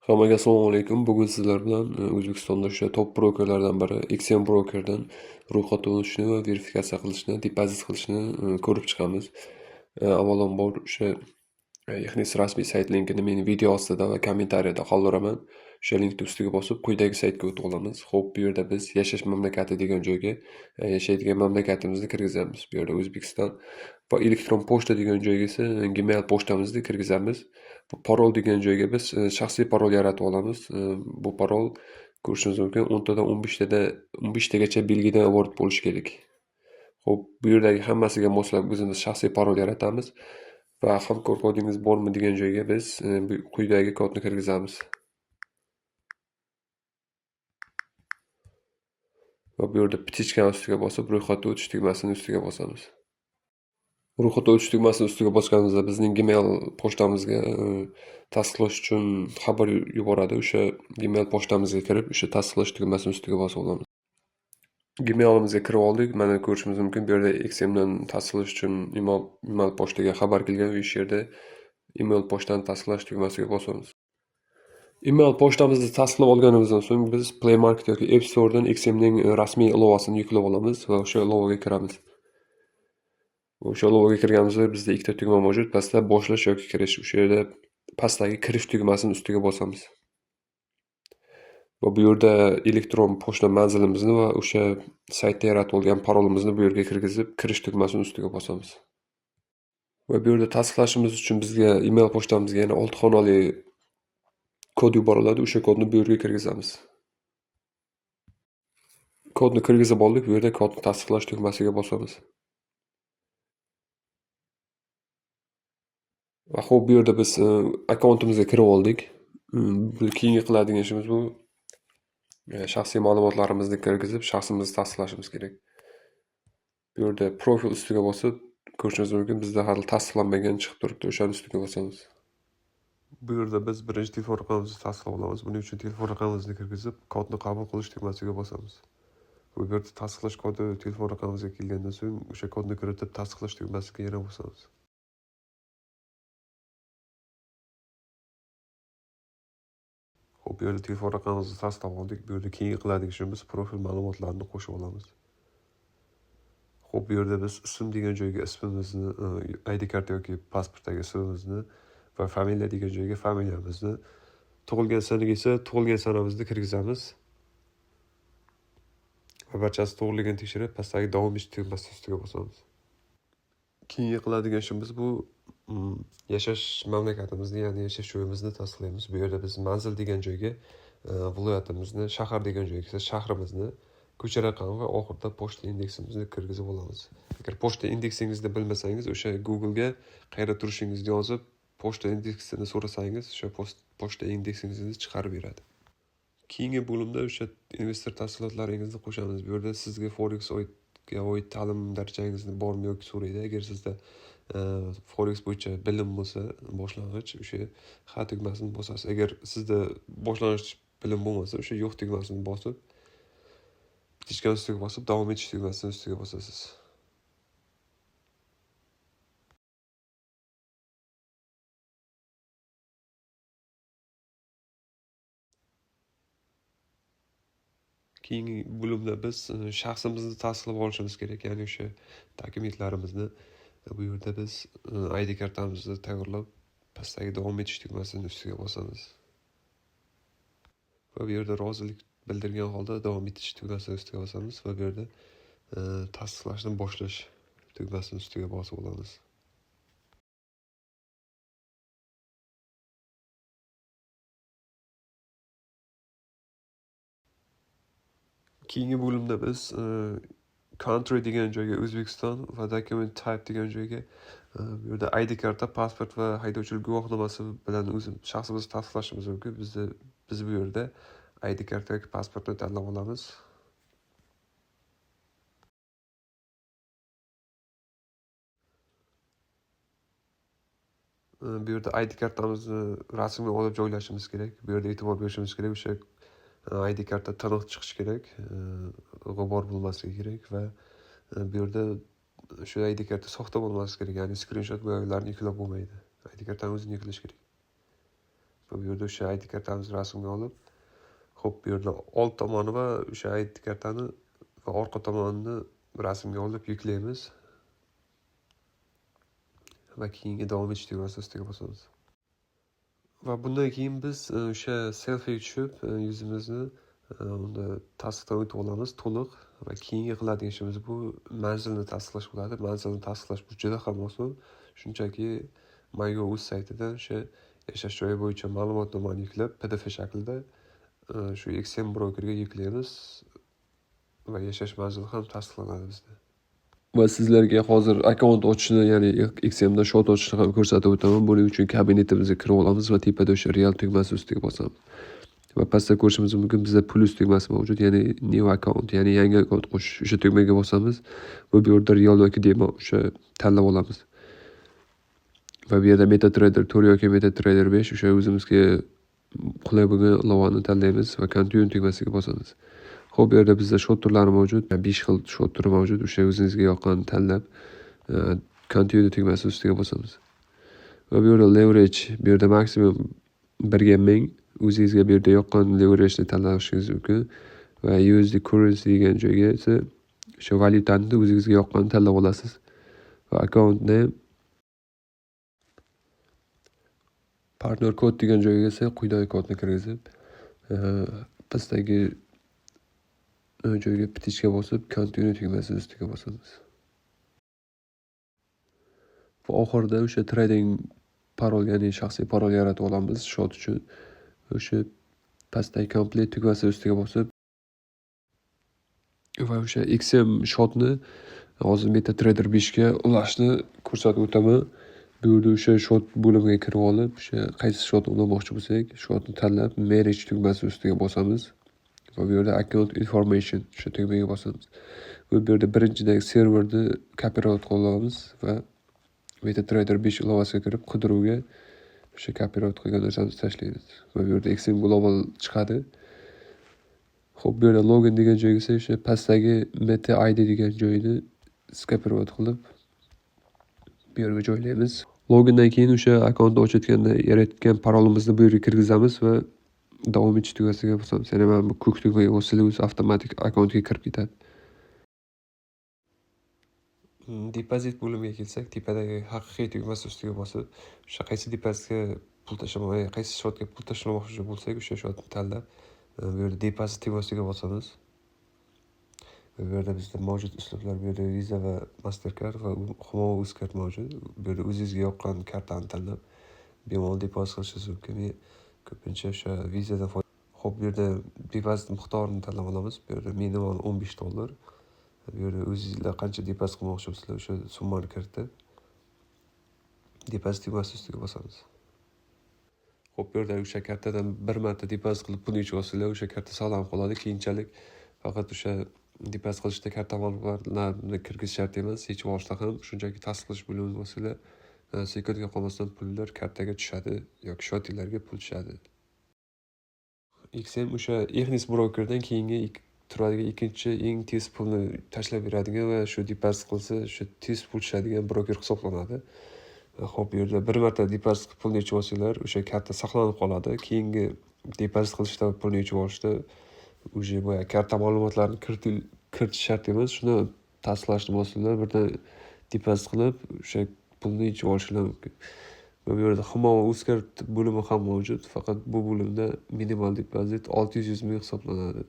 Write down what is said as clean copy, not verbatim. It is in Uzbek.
Hammaga assalomu alaykum. Bugun sizlar bilan O'zbekistonda o'sha top brokerlardan biri XM Broker'dan ro'yxatga olishni va verifikatsiya qilishni, depozit qilishni ko'rib chiqamiz. Avvalambor o'sha Yaxnis rasmiy sayt linkini men video ostida va kommentariyada qoldiraman. O'sha linkni ustiga bosib quyidagi saytga o'tib olamiz. Xo'p, bu yerda biz yashash mamlakati degan joyga yashaydigan mamlakatimizni kirgizamiz. Bu yerda O'zbekiston va elektron pochta degan joyga esa Gmail pochtamizni kirgizamiz. Bu parol degan joyga biz shaxsiy parol yaratib olamiz. Bu parol ko'rishingiz mumkin 10 tadan 15 tagacha belgidan iborat bo'lishi kerak. Xo'p, bu yerdagi hammasiga moslab o'zimiz shaxsiy parol yaratamiz va hamkor kodingiz bormi degan joyga biz bu quyidagi kodni kirgizamiz. Va bu yerda ptichkani ustiga bosib ro'yxatga o'tish tugmasini ustiga bosamiz. Ro'yxatga o'tish tugmasini ustiga bosganimizda bizning Gmail pochtamizga tasdiqlash uchun xabar yuboradi. O'sha Gmail pochtamizga kirib, o'sha tasdiqlash tugmasini ustiga bosib olamiz. Gmailimizga kirib oldik. Mana ko'rishingiz mumkin, bu yerda XMdan tasdiqlash uchun email pochtaga xabar kelgan va o'sha yerda email pochtani tasdiqlash tugmasiga bosamiz. Email pochtamizni tasdiqlab olganimizdan so'ng biz Play Market yoki App Store'dan XMning rasmiy ilovasini yuklab olamiz va o'sha ilovaga kiramiz. O'sha ilovaga kirganimizda bizda ikkita tugma mavjud. Pastda boshlash yoki kirish. O'sha yerda pastdagi kirish tugmasini ustiga bosamiz. Va bu yerda elektron pochta manzilimizni va o'sha saytda yaratib olgan parolimizni bu yerga kirgizib, kirish tugmasini ustiga bosamiz. Va bu yerda tasdiqlashimiz uchun bizga email pochtamizga yana 6 xonali kod yuboriladi. O'sha kodni bu yerga kirgizamiz. Kodni kirgizib oldik. Bu yerda kodni tasdiqlash tugmasiga bosamiz. Va xo'p, bu yerda biz akkauntimizga kirib oldik. Keyingi qiladigan ishimiz bu shaxsiy ma'lumotlarimizni kirgizib, shaxsimizni tasdiqlashimiz kerak. Bu yerda profil ustiga bosib, ko'rishingiz mumkin, bizda hali tasdiqlanmagan chiqib turibdi. O'shani ustiga bosamiz. Bu yerda biz birinchi telefon raqamimizni tasdiqlab olamiz. Buning uchun telefon raqamimizni kirgizib, kodni qabul qilish tugmasiga bosamiz. Bu yerda tasdiqlash kodi telefon raqamimizga kelgandan so'ng o'sha kodni kiritib tasdiqlash tugmasiga yana bosamiz. Xo'p, bu yerda telefon raqamimizni tasdiqlab oldik. Bu yerda keyingi qiladigan ishimiz profil ma'lumotlarini qo'shib olamiz. Xo'p, bu yerda biz ism degan joyga ismimizni, ID karta yoki pasportdagi ismimizni va familiya degan joyga familiyamizni, tug'ilgan sanaga esa tug'ilgan sanamizni kirgizamiz. Va barchasi to'g'riligini tekshirib, pastdagi davom etish tugmasi ustiga bosamiz. Keyingi qiladigan ishimiz bu yashash mamlakatimizni, ya'ni yashash joyimizni tasdiqlaymiz. Bu yerda biz manzil degan joyga viloyatimizni, shahar degan joyga esa shahrimizni, ko'cha raqami va oxirida pochta indeksimizni kirgizib olamiz. Agar pochta indeksingizni bilmasangiz, o'sha Google'ga qayerda turishingizni yozib, pochta indeksini so'rasangiz, o'sha pochta indeksingizni chiqarib beradi. Keyingi bo'limda o'sha investor tafsilotlaringizni qo'shamiz. Bu yerda sizga Forex oid ta'lim darajangizni bormi yoki so'raydi. Agar sizda Forex bo'yicha bilim bo'lsa, boshlang'ich, o'sha ha tugmasini bosasiz. Agar sizda boshlang'ich bilim bo'lmasa, o'sha yo'q tugmasini bosib, bitishgan ustiga bosib, davom etish tugmasini ustiga bosasiz. Keyingi bo'limda biz shaxsimizni tasdiqlab olishimiz kerak, ya'ni o'sha dokumentlarimizni. Bu yerda biz ID kartamizni tayyorlab, pastdagi davom etish tugmasini ustiga bosamiz. Va bu yerda rozilik bildirgan holda davom etish tugmasini ustiga bosamiz va bu yerda tasdiqlashni boshlash tugmasini ustiga bosib olamiz. Keyingi bo'limda biz country degan joyga O'zbekiston va document type degan joyga bu yerda ID karta, pasport va haydovchilik guvohnomasi bilan shaxsimizni tasdiqlashimiz mumkin. Biz bu yerda ID karta yoki pasportni tanlab olamiz. Bu yerda ID kartamizni rasmini olib joylashimiz kerak. Bu yerda e'tibor berishimiz kerak, o'sha ID karta tiniq chiqishi kerak, g'ubor bo'lmasligi kerak va bu yerda shu ID karta soxta bo'lmasligi kerak, ya'ni skrinshot bu yerlarni yuklab bo'lmaydi. ID kartani o'zini yuklash kerak. Bu yerda o'sha ID kartamizni rasmga olib, xo'p bu yerda old tomoni va o'sha ID kartani va orqa tomonini rasmga olib yuklaymiz va keyingi davom etish tugmasi ustiga bosamiz. Va bundan keyin biz o'sha selfie tushib yuzimizni unda tasdiqdan o'tib olamiz to'liq va keyingi qiladigan ishimiz bu manzilni tasdiqlash bo'ladi. Manzilni tasdiqlash bu juda ham oson. Shunchaki MyGo.uz saytidan o'sha yashash joyi bo'yicha ma'lumotnomani yuklab PDF shaklida shu XM brokerga yuklaymiz va yashash manzili ham tasdiqlanadi bizda. Va sizlarga hozir akkaunt ochishni, ya'ni XMda shot ochishni ham ko'rsatib o'taman. Buning uchun kabinetimizga kirib olamiz va tepada o'sha real tugmasi ustiga bosamiz. Va pastda ko'rishimiz mumkin bizda plus tugmasi mavjud, ya'ni new account, ya'ni yangi akkaunt qo'shish. O'sha tugmaga bosamiz va bu yerda real yoki demo o'sha tanlab olamiz. Va bu yerda MetaTrader 4 yoki MetaTrader 5 o'sha o'zimizga qulay bo'lgan ilovani tanlaymiz va continue tugmasiga bosamiz. Xo'p, bu yerda bizda shot turlari mavjud. 5 xil shot turi mavjud. O'sha o'zingizga yoqqanini tanlab continue tugmasi ustiga bosamiz. Va bu yerda leverage, bu yerda maksimum 1 ga 1000 o'zingizga bu yerda yoqqan leverage'ni tanlashingiz mumkin. Va USD currency degan joyga esa o'sha valyutani o'zingizga yoqqanini tanlab olasiz. Va account name, partner kod degan joyga esa quyidagi kodni kirgizib, pastdagi joyga bitishga bosib, continue tugmasi ustiga bosamiz. Va oxirida o'sha trading parol, ya'ni shaxsiy parol yaratib olamiz shot uchun. O'sha pastdagi complete tugmasi ustiga bosib va o'sha XM shotni hozir MetaTrader 5 ga ulashni ko'rsatib o'taman. Bu yerda o'sha shot bo'limiga kirib olib, o'sha qaysi shotni ulamoqchi bo'lsak, shotni tanlab manage tugmasi ustiga bosamiz. Va bu yerda account information o'sha tugmaga bosamiz. Va bu yerda birinchidagi serverni copyright qilamiz va MetaTrader 5 ilovasiga kirib qidiruvga o'sha copyright qilgan narsani tashlaymiz. Va bu yerda XM Global chiqadi. Xo'p, bu yerda login degan joyga esa o'sha pastdagi Meta ID degan joyni copyright qilib bu yerga joylaymiz. Logindan keyin o'sha akkauntni ochayotganda yaratgan parolimizni bu yerga kirgizamiz va davom etish tugmasiga bosamiz. Ya'ni mana bu ko'k tugmaga bossangiz o'zi avtomatik akkauntga kirib ketadi. Depozit bo'limiga kelsak, tepadagi haqiqiy tugmasi ustiga bosib, o'sha qaysi depozitga pul tashlamoqchi, qaysi shotga pul tashlamoqchi bo'lsak, o'sha shotni tanlab, bu yerda depozit tugmasiga bosamiz. Bu yerda bizda mavjud uslublar, bu yerda Visa va Mastercard va Humo Uzcard mavjud. Bu yerda o'zingizga yoqqan kartani tanlab bemalol depozit qilishingiz mumkin. Men ko'pincha o'sha Visadan Xo'p, bu yerda depozit miqdorini tanlab olamiz. Bu yerda minimal $15. Bu yerda o'zingizlar qancha depozit qilmoqchi bo'lsanglar, o'sha summani kiritib depozit tugmasi ustiga bosamiz. Xo'p, bu yerda o'sha kartadan bir marta depozit qilib pulni yechib olsanglar, o'sha karta saqlanib qoladi. Keyinchalik faqat o'sha depozit qilishda karta ma'lumotlarini kirish shart emas, yechib olishda ham shunchaki tasdiqlash bo'limi bo'lsanglar, sekundga qolmasdan pullar kartaga tushadi yoki shotinglarga pul tushadi. XM o'sha Ignis brokerdan keyingi turadigan ikkinchi eng tez pulni tashlab beradigan va shu depozit qilsa, shu tez pul tushadigan broker hisoblanadi. Xo'p, bu yerda bir marta depozit qilib pulni yechib olsanglar, o'sha karta saqlanib qoladi. Keyingi depozit qilishda pulni yechib olishda o'sha boya karta ma'lumotlarini kiritish shart emas. Shuni tasdiqlashni bosinglar, birdan depozit qilib o'sha pulni yechib olishinglar mumkin. Va bu yerda Humo Uzcard bo'limi ham mavjud, faqat bu bo'limda minimal depozit 600 ming hisoblanadi.